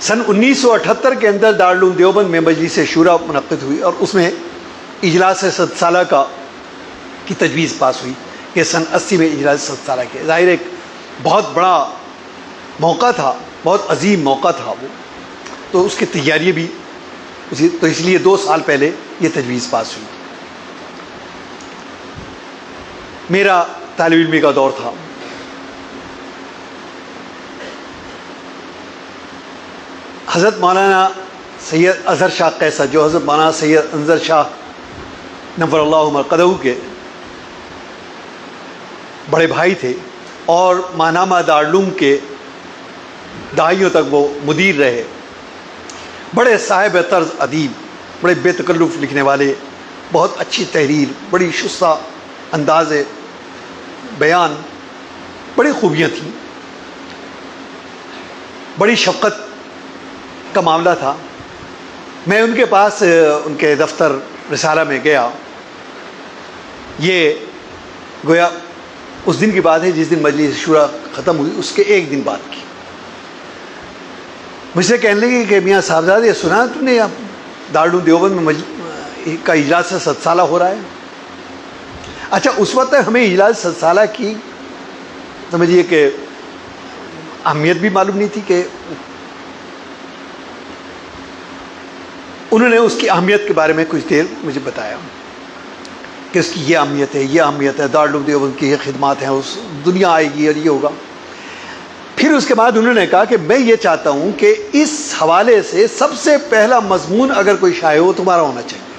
سن 1978 کے اندر دارالعلوم دیوبند میں مجلس شورا منعقد ہوئی اور اس میں اجلاس 100 سالہ کی تجویز پاس ہوئی کہ سن 80 میں اجلاس 100 سالہ کے ظاہر ایک بہت بڑا موقع تھا، بہت عظیم موقع تھا وہ، تو اس کی تیاری بھی تو اس لیے 2 سال پہلے یہ تجویز پاس ہوئی۔ میرا طالب علمی کا دور تھا، حضرت مولانا سید اظہر شاہ قیصر جو حضرت مولانا سید انظر شاہ نور اللہ مرقدہ کے بڑے بھائی تھے اور ماہنامہ دارالعلوم کے دہائیوں تک وہ مدیر رہے، بڑے صاحب طرز ادیب، بڑے بے تکلف لکھنے والے، بہت اچھی تحریر، بڑی شستہ انداز بیان، بڑی خوبیاں تھیں، بڑی شفقت کا معاملہ تھا۔ میں ان کے پاس ان کے دفتر رسالہ میں گیا، یہ گویا اس دن کی بات ہے جس دن مجلس شورا ختم ہوئی، اس کے ایک دن بعد کی۔ مجھ سے کہنے لگے کہ میاں صاحبزادہ یہ سنا تم نے دارالعلوم دیوبند میں کا اجلاس 100 سالہ ہو رہا ہے؟ اچھا اس وقت ہمیں اجلاس 100 سالہ کی سمجھیے کہ اہمیت بھی معلوم نہیں تھی کہ انہوں نے اس کی اہمیت کے بارے میں کچھ دیر مجھے بتایا کہ اس کی یہ اہمیت ہے، یہ اہمیت ہے، دارالعلوم دیوبند کی یہ خدمات ہیں، اس دنیا آئے گی اور یہ ہوگا۔ پھر اس کے بعد انہوں نے کہا کہ میں یہ چاہتا ہوں کہ اس حوالے سے سب سے پہلا مضمون اگر کوئی شائع ہو تمہارا ہونا چاہیے۔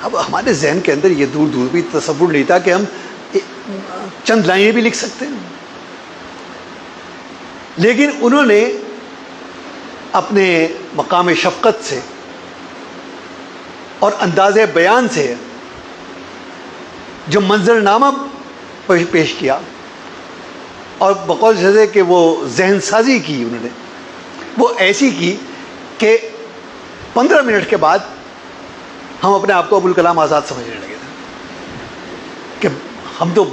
اب ہمارے ذہن کے اندر یہ دور دور بھی تصور نہیں تھا کہ ہم چند لائنیں بھی لکھ سکتے ہیں، لیکن انہوں نے اپنے مقام شفقت سے اور انداز بیان سے جو منظرنامہ پیش کیا اور بقول سے کہ وہ ذہن سازی کی انہوں نے، وہ ایسی کی کہ 15 منٹ کے بعد ہم اپنے آپ کو ابوالکلام آزاد سمجھنے لگے تھے کہ ہم تو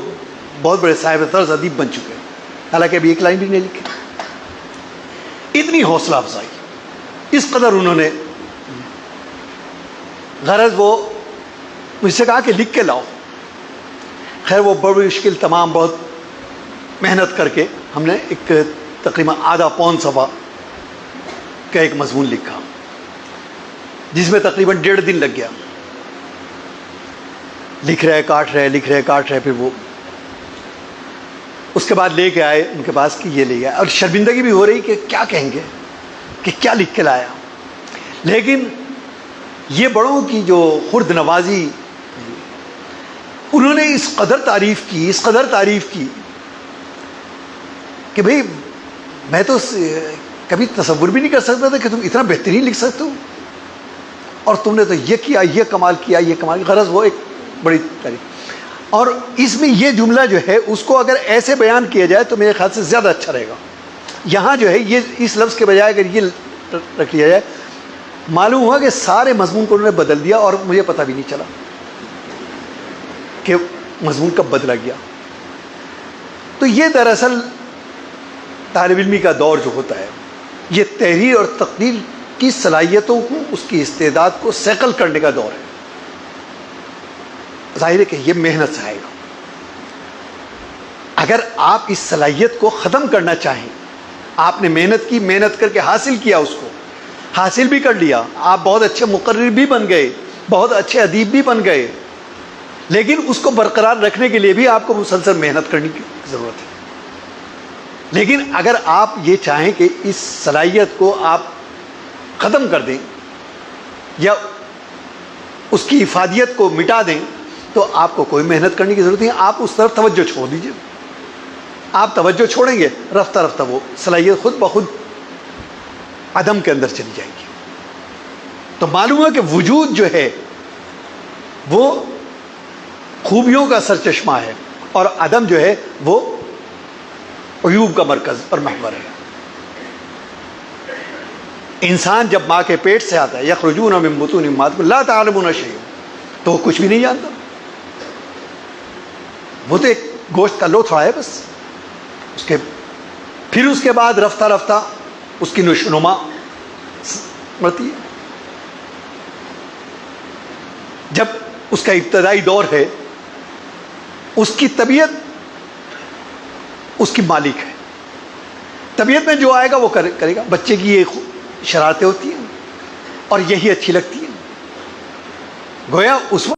بہت بڑے صاحب طرز ادیب بن چکے ہیں، حالانکہ ابھی ایک لائن بھی نہیں لکھی۔ اتنی حوصلہ افزائی، اس قدر انہوں نے، غرض وہ مجھ سے کہا کہ لکھ کے لاؤ۔ خیر وہ بڑی مشکل تمام بہت محنت کر کے ہم نے ایک تقریباً آدھا پون صفحہ کا ایک مضمون لکھا جس میں تقریباً 1.5 دن لگ گیا، لکھ رہے کاٹ رہے، پھر وہ اس کے بعد لے کے آئے ان کے پاس کہ یہ لے گیا، اور شرمندگی بھی ہو رہی کہ کیا کہیں گے کہ کیا لکھ کے لایا، لیکن یہ بڑوں کی جو خرد نوازی، انہوں نے اس قدر تعریف کی کہ بھئی میں تو کبھی تصور بھی نہیں کر سکتا تھا کہ تم اتنا بہترین لکھ سکتے ہو، اور تم نے تو یہ کیا، یہ کمال کیا، یہ کمال۔ غرض وہ ایک بڑی تعریف، اور اس میں یہ جملہ جو ہے اس کو اگر ایسے بیان کیا جائے تو میرے خیال سے زیادہ اچھا رہے گا۔ یہاں جو ہے یہ اس لفظ کے بجائے اگر یہ رکھ لیا جائے، معلوم ہوا کہ سارے مضمون کو انہوں نے بدل دیا اور مجھے پتہ بھی نہیں چلا کہ مضمون کب بدلا گیا۔ تو یہ دراصل طالب علمی کا دور جو ہوتا ہے، یہ تحریر اور تقریر کی صلاحیتوں کو، اس کی استعداد کو سیکل کرنے کا دور ہے۔ ظاہر ہے کہ یہ محنت سے آئے گا۔ اگر آپ اس صلاحیت کو ختم کرنا چاہیں، آپ نے محنت کی، محنت کر کے حاصل کیا، اس کو حاصل بھی کر لیا، آپ بہت اچھے مقرر بھی بن گئے، بہت اچھے ادیب بھی بن گئے، لیکن اس کو برقرار رکھنے کے لیے بھی آپ کو مسلسل محنت کرنے کی ضرورت ہے۔ لیکن اگر آپ یہ چاہیں کہ اس صلاحیت کو آپ ختم کر دیں یا اس کی افادیت کو مٹا دیں تو آپ کو کوئی محنت کرنے کی ضرورت نہیں، آپ اس طرف توجہ چھوڑ دیجیے۔ آپ توجہ چھوڑیں گے، رفتہ رفتہ وہ صلاحیت خود بخود عدم کے اندر چلی جائے گی۔ تو معلوم ہے کہ وجود جو ہے وہ خوبیوں کا سرچشمہ ہے اور عدم جو ہے وہ عیوب کا مرکز اور محور ہے۔ انسان جب ماں کے پیٹ سے آتا ہے، یخرجون من بطون امہاتہم لا تعلمون شیئا، تو وہ کچھ بھی نہیں جانتا، وہ تو ایک گوشت کا لوتھڑا ہے بس۔ پھر اس کے بعد رفتہ رفتہ اس کی نشوونما بڑھتی ہے. جب اس کا ابتدائی دور ہے اس کی طبیعت اس کی مالک ہے. طبیعت میں جو آئے گا وہ کرے گا. بچے کی یہ شرارتیں ہوتی ہیں اور یہی اچھی لگتی ہیں. گویا اس وقت